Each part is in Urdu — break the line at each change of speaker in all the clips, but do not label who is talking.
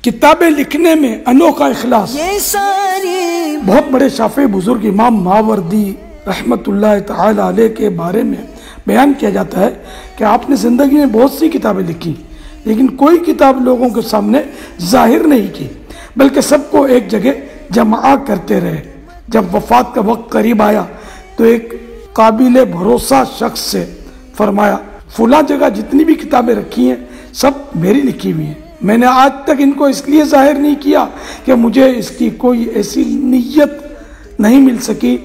کتابیں لکھنے میں انوکھا اخلاص۔ بہت بڑے شافعی بزرگ امام ماوردی رحمت اللہ تعالی علیہ کے بارے میں بیان کیا جاتا ہے کہ آپ نے زندگی میں بہت سی کتابیں لکھی، لیکن کوئی کتاب لوگوں کے سامنے ظاہر نہیں کی، بلکہ سب کو ایک جگہ جمع کرتے رہے۔ جب وفات کا وقت قریب آیا تو ایک قابل بھروسہ شخص سے فرمایا، فلاں جگہ جتنی بھی کتابیں رکھی ہیں سب میری لکھی ہوئی ہیں، میں نے آج تک ان کو اس لیے ظاہر نہیں کیا کہ مجھے اس کی کوئی ایسی نیت نہیں مل سکی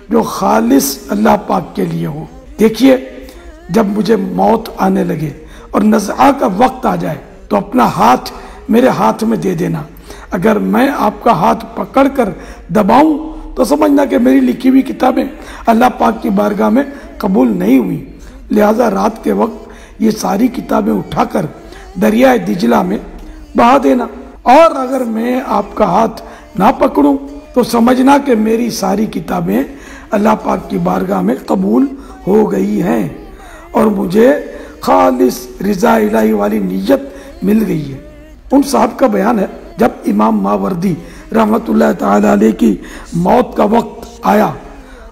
جو خالص اللہ پاک کے لیے ہو۔ دیکھیے، جب مجھے موت آنے لگے اور نزعہ کا وقت آ جائے تو اپنا ہاتھ میرے ہاتھ میں دے دینا، اگر میں آپ کا ہاتھ پکڑ کر دباؤں تو سمجھنا کہ میری لکھی ہوئی کتابیں اللہ پاک کی بارگاہ میں قبول نہیں ہوئی، لہٰذا رات کے وقت یہ ساری کتابیں اٹھا کر دریائے دجلہ میں بہا دینا، اور اگر میں آپ کا ہاتھ نہ پکڑوں تو سمجھنا کہ میری ساری کتابیں اللہ پاک کی بارگاہ میں قبول ہو گئی ہیں اور مجھے خالص رضا الہی والی نیت مل گئی ہے۔ ان صاحب کا بیان ہے، جب امام ماوردی رحمت اللہ تعالی علیہ کی موت کا وقت آیا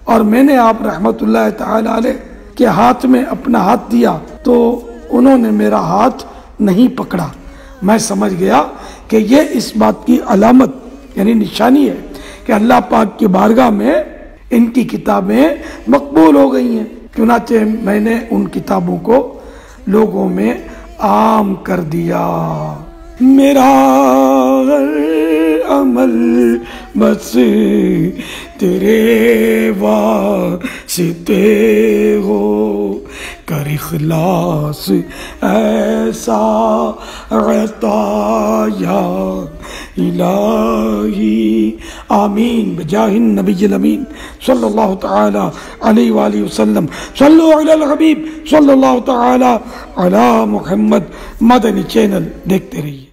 اور میں نے آپ رحمت اللہ تعالی علیہ کے ہاتھ میں اپنا ہاتھ دیا تو انہوں نے میرا ہاتھ نہیں پکڑا۔ میں سمجھ گیا کہ یہ اس بات کی علامت یعنی نشانی ہے کہ اللہ پاک کی بارگاہ میں ان کی کتابیں مقبول ہو گئی ہیں، چنانچہ میں نے ان کتابوں کو لوگوں میں عام کر دیا۔ میرا عمل بس تیرے واسطے ہو، کر اخلاص ایسا عطا یا الہی، آمین بجاہ النبی الامین صلی اللہ تعالی علیہ وآلہ وسلم۔ صلو علی الحبیب صلی اللہ تعالی علی محمد۔ مدنی چینل دیکھتے رہیے۔